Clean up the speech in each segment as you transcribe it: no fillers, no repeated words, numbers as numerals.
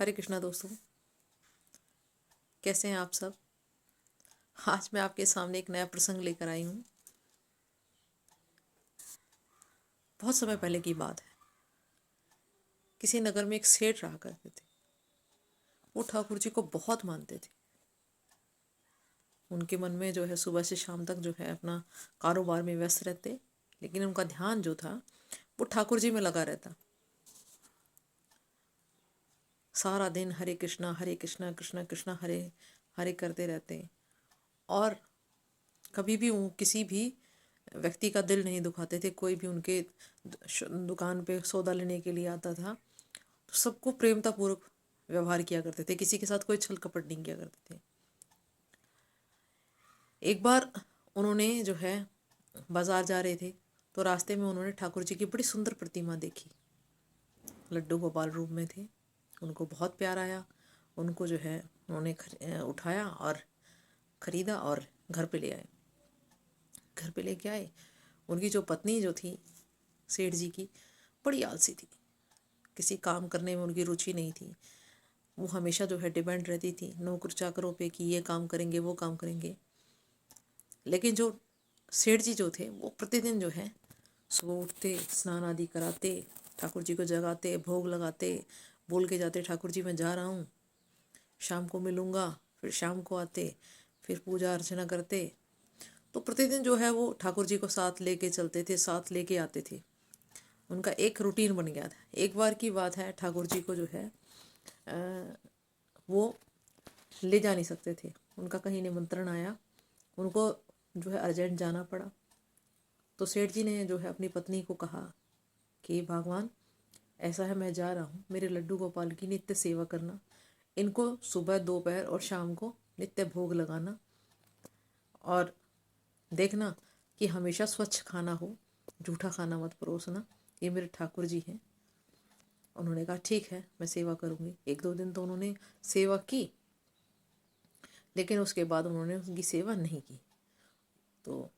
हरे कृष्णा दोस्तों, कैसे हैं आप सब। आज मैं आपके सामने एक नया प्रसंग लेकर आई हूँ। बहुत समय पहले की बात है। किसी नगर में एक सेठ रहा करते थे। वो ठाकुर जी को बहुत मानते थे। उनके मन में जो है सुबह से शाम तक जो है अपना कारोबार में व्यस्त रहते, लेकिन उनका ध्यान जो था वो ठाकुर जी में लगा रहता। सारा दिन हरे कृष्णा कृष्णा कृष्णा हरे हरे करते रहते। और कभी भी वो किसी भी व्यक्ति का दिल नहीं दुखाते थे। कोई भी उनके दुकान पे सौदा लेने के लिए आता था तो सबको प्रेमतापूर्वक व्यवहार किया करते थे। किसी के साथ कोई छल कपट नहीं किया करते थे। एक बार उन्होंने जो है बाजार जा रहे थे तो रास्ते में उन्होंने ठाकुर जी की बड़ी सुंदर प्रतिमा देखी। लड्डू गोपाल रूप में थे। उनको बहुत प्यार आया। उनको जो है उन्होंने उठाया और ख़रीदा और घर पे ले आए। घर पे लेके आए। उनकी जो पत्नी जो थी सेठ जी की, बड़ी आलसी थी। किसी काम करने में उनकी रुचि नहीं थी। वो हमेशा जो है डिपेंड रहती थी नौकर चाकरों पे कि ये काम करेंगे वो काम करेंगे। लेकिन जो सेठ जी जो थे वो प्रतिदिन जो है सुबह उठते, स्नान आदि कराते, ठाकुर जी को जगाते, भोग लगाते, बोल के जाते ठाकुर जी मैं जा रहा हूँ, शाम को मिलूँगा। फिर शाम को आते, फिर पूजा अर्चना करते। तो प्रतिदिन जो है वो ठाकुर जी को साथ लेके चलते थे, साथ लेके आते थे। उनका एक रूटीन बन गया था। एक बार की बात है, ठाकुर जी को जो है वो ले जा नहीं सकते थे। उनका कहीं निमंत्रण आया, उनको जो है अर्जेंट जाना पड़ा। तो सेठ जी ने जो है अपनी पत्नी को कहा कि भगवान ऐसा है, मैं जा रहा हूँ, मेरे लड्डू गोपाल की नित्य सेवा करना, इनको सुबह दोपहर और शाम को नित्य भोग लगाना, और देखना कि हमेशा स्वच्छ खाना हो, जूठा खाना मत परोसना, ये मेरे ठाकुर जी हैं। उन्होंने कहा ठीक है, मैं सेवा करूँगी। एक दो दिन तो उन्होंने सेवा की, लेकिन उसके बाद उन्होंने उनकी सेवा नहीं की। तो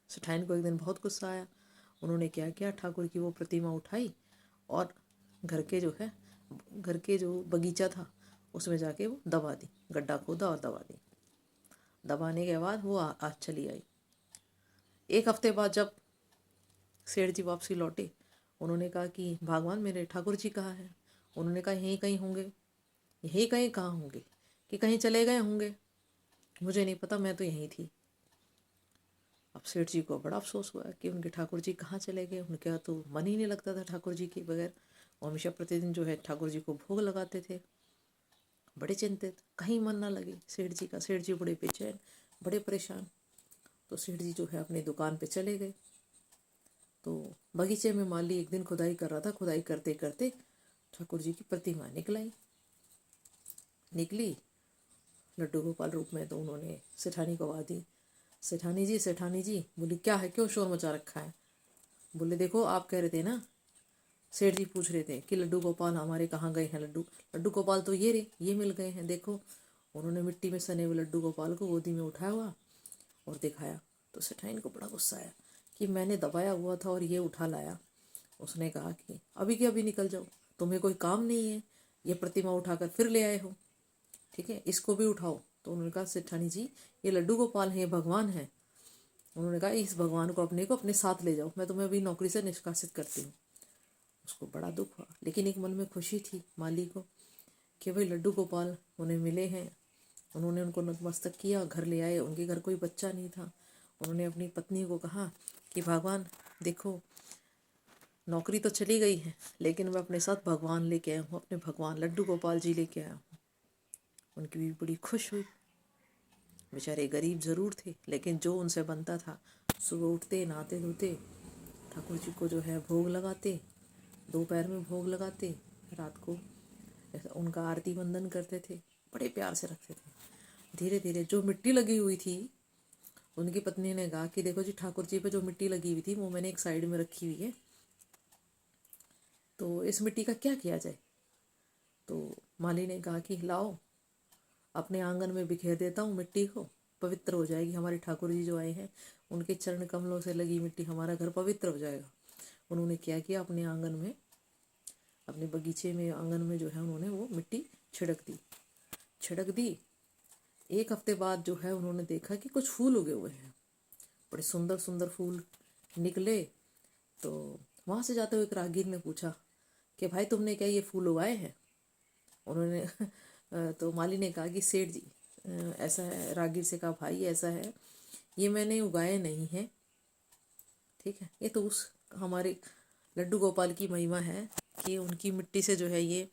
सेठाइन को एक दिन बहुत गुस्सा आया। उन्होंने क्या किया, ठाकुर की वो प्रतिमा उठाई और घर के जो बगीचा था उसमें जाके वो दबा दी। गड्ढा खोदा और दबा दी। दबाने के बाद वो आज चली आई। एक हफ्ते बाद जब सेठ जी वापसी लौटे, उन्होंने कहा कि भगवान मेरे ठाकुर जी कहाँ हैं। उन्होंने कहा यहीं कहीं होंगे। यहीं कहीं कहाँ होंगे कि कहीं चले गए होंगे, मुझे नहीं पता, मैं तो यहीं थी। अब सेठ जी को बड़ा अफसोस हुआ कि उनके ठाकुर जी कहाँ चले गए। उनका तो मन ही नहीं लगता था ठाकुर जी के बगैर। वो हमेशा प्रतिदिन जो है ठाकुर जी को भोग लगाते थे। बड़े चिंतित, कहीं मन ना लगे सेठ जी का। सेठ जी बड़े बेचैन, बड़े परेशान। तो सेठ जी जो है अपनी दुकान पे चले गए। तो बगीचे में माली एक दिन खुदाई कर रहा था। खुदाई करते करते ठाकुर जी की प्रतिमा निकली लड्डू गोपाल रूप में। तो उन्होंने सेठानी को आवाज़ दी, सेठानी जी। बोली क्या है, क्यों शोर मचा रखा है। बोले देखो, आप कह रहे थे ना, सेठ जी पूछ रहे थे कि लड्डू गोपाल हमारे कहाँ गए हैं। लड्डू लड्डू गोपाल तो ये मिल गए हैं, देखो। उन्होंने मिट्टी में सने हुए लड्डू गोपाल को गोदी में उठाया हुआ और दिखाया। तो सेठाइन को बड़ा गुस्सा आया कि मैंने दबाया हुआ था और ये उठा लाया। उसने कहा कि अभी के अभी निकल जाओ, तुम्हें कोई काम नहीं है, ये प्रतिमा उठाकर फिर ले आए हो, ठीक है, इसको भी उठाओ। तो उन्होंने कहा सेठानी जी, ये लड्डू गोपाल है, ये भगवान है। उन्होंने कहा इस भगवान को अपने साथ ले जाओ, मैं तुम्हें अभी नौकरी से निष्कासित करती हूँ। उसको बड़ा दुख हुआ, लेकिन एक मन में खुशी थी माली को कि भाई लड्डू गोपाल उन्हें मिले हैं। उन्होंने उनको नतमस्तक किया, घर ले आए। उनके घर कोई बच्चा नहीं था। उन्होंने अपनी पत्नी को कहा कि भगवान देखो, नौकरी तो चली गई है, लेकिन मैं अपने साथ भगवान लेके आया हूँ, अपने भगवान लड्डू गोपाल जी लेके आया हूँ। उनकी भी बड़ी खुश हुई। बेचारे गरीब ज़रूर थे, लेकिन जो उनसे बनता था, सुबह उठते, नहाते धोते, ठाकुर जी को जो है भोग लगाते, दोपहर में भोग लगाते, रात को उनका आरती वंदन करते थे, बड़े प्यार से रखते थे। धीरे धीरे जो मिट्टी लगी हुई थी, उनकी पत्नी ने कहा कि देखो जी, ठाकुर जी पे जो मिट्टी लगी हुई थी वो मैंने एक साइड में रखी हुई है, तो इस मिट्टी का क्या किया जाए। तो माली ने कहा कि लाओ, अपने आंगन में बिखेर देता हूँ मिट्टी को, पवित्र हो जाएगी। हमारे ठाकुर जी जो आए हैं, उनके चरण कमलों से लगी मिट्टी, हमारा घर पवित्र हो जाएगा। उन्होंने क्या किया, अपने आंगन में, अपने बगीचे में, आंगन में जो है उन्होंने वो मिट्टी छिड़क दी। एक हफ्ते बाद जो है उन्होंने देखा कि कुछ फूल उगे हुए हैं, बड़े सुंदर सुंदर फूल निकले। तो वहाँ से जाते हुए एक राहगीर ने पूछा कि भाई तुमने क्या ये फूल उगाए हैं? उन्होंने तो माली ने कहा कि सेठ जी ऐसा है। राहगीर से कहा भाई ऐसा है, ये मैंने उगाए नहीं हैं, ठीक है, ये तो उस हमारे लड्डू गोपाल की महिमा है कि उनकी मिट्टी से जो है ये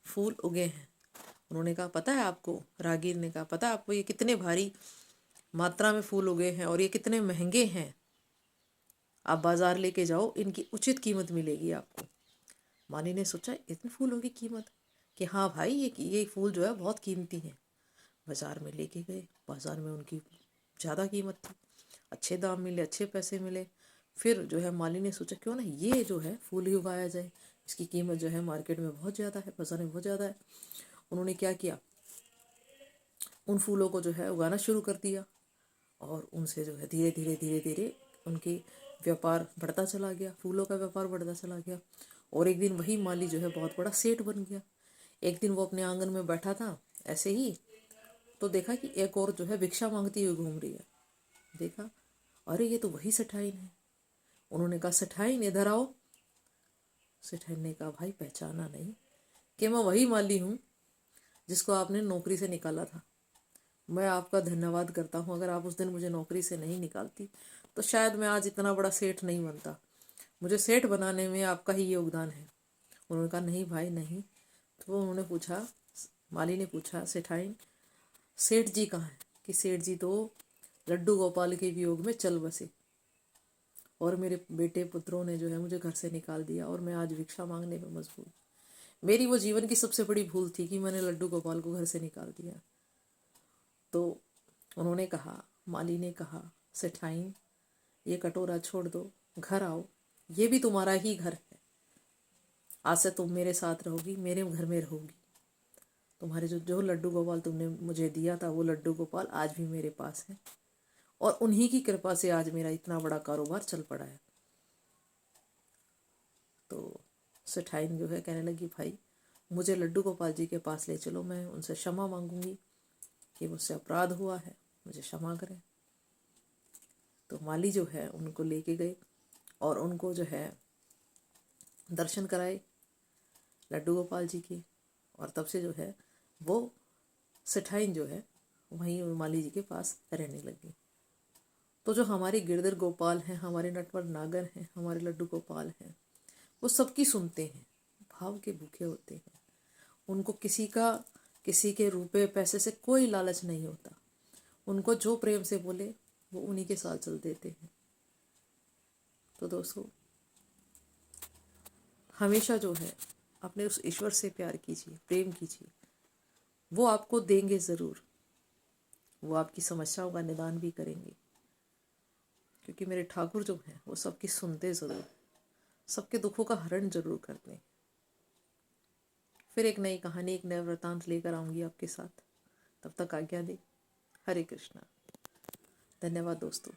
फूल उगे हैं। उन्होंने कहा पता है आपको? राहगीर ने कहा पता है आपको ये कितने भारी मात्रा में फूल उगे हैं और ये कितने महंगे हैं, आप बाजार लेके जाओ, इनकी उचित कीमत मिलेगी आपको। माली ने सोचा इतने फूलों की कीमत, कि हाँ भाई ये फूल जो है बहुत कीमती हैं। बाजार में लेके गए, बाजार में उनकी ज़्यादा कीमत थी, अच्छे दाम मिले, अच्छे पैसे मिले। फिर जो है माली ने सोचा क्यों ना ये जो है फूल ही उगाया जाए, इसकी कीमत जो है मार्केट में बहुत ज़्यादा है, बाजार में बहुत ज़्यादा है। उन्होंने क्या किया, उन फूलों को जो है उगाना शुरू कर दिया और उनसे जो है धीरे धीरे धीरे धीरे उनकी व्यापार बढ़ता चला गया, फूलों का व्यापार बढ़ता चला गया। और एक दिन वही माली जो है बहुत बड़ा सेठ बन गया। एक दिन वो अपने आंगन में बैठा था ऐसे ही, तो देखा कि एक और जो है भिक्षा मांगती हुई घूम रही है। देखा अरे ये तो वही सेठाइन है। उन्होंने कहा सेठाइन इधर आओ। सेठाइन ने कहा भाई पहचाना नहीं कि मैं वही माली हूँ जिसको आपने नौकरी से निकाला था। मैं आपका धन्यवाद करता हूँ, अगर आप उस दिन मुझे नौकरी से नहीं निकालती तो शायद मैं आज इतना बड़ा सेठ नहीं बनता, मुझे सेठ बनाने में आपका ही योगदान है। उन्होंने कहा नहीं भाई नहीं। तो उन्होंने पूछा, माली ने पूछा सेठाइन सेठ जी कहाँ हैं? कि सेठ जी तो लड्डू गोपाल के वियोग में चल बसे और मेरे बेटे पुत्रों ने जो है मुझे घर से निकाल दिया और मैं आज भिक्षा मांगने में मजबूर। मेरी वो जीवन की सबसे बड़ी भूल थी कि मैंने लड्डू गोपाल को घर से निकाल दिया। तो उन्होंने कहा, माली ने कहा सेठाइन ये कटोरा छोड़ दो, घर आओ, ये भी तुम्हारा ही घर है, आज से तुम मेरे साथ रहोगी, मेरे घर में रहोगी। तुम्हारे जो लड्डू गोपाल तुमने मुझे दिया था वो लड्डू गोपाल आज भी मेरे पास है और उन्हीं की कृपा से आज मेरा इतना बड़ा कारोबार चल पड़ा है। तो सेठाइन जो है कहने लगी भाई मुझे लड्डू गोपाल जी के पास ले चलो, मैं उनसे क्षमा मांगूंगी कि मुझसे अपराध हुआ है, मुझे क्षमा करें। तो माली जो है उनको लेके गए और उनको जो है दर्शन कराए लड्डू गोपाल जी के, और तब से जो है वो सेठाइन जो है वहीं माली जी के पास रहने लगी। तो जो हमारे गिरधर गोपाल हैं, हमारे नटवर नागर हैं, हमारे लड्डू गोपाल हैं, वो सबकी सुनते हैं, भाव के भूखे होते हैं। उनको किसी के रुपए पैसे से कोई लालच नहीं होता। उनको जो प्रेम से बोले वो उन्हीं के साथ चल देते हैं। तो दोस्तों हमेशा जो है अपने उस ईश्वर से प्यार कीजिए, प्रेम कीजिए, वो आपको देंगे ज़रूर, वो आपकी समस्याओं का निदान भी करेंगे, क्योंकि मेरे ठाकुर जो हैं वो सबकी सुनते ज़रूर, सबके दुखों का हरण जरूर करते हैं। फिर एक नई कहानी, एक नया वृतांत लेकर आऊँगी आपके साथ। तब तक आज्ञा दे। हरे कृष्णा। धन्यवाद दोस्तों।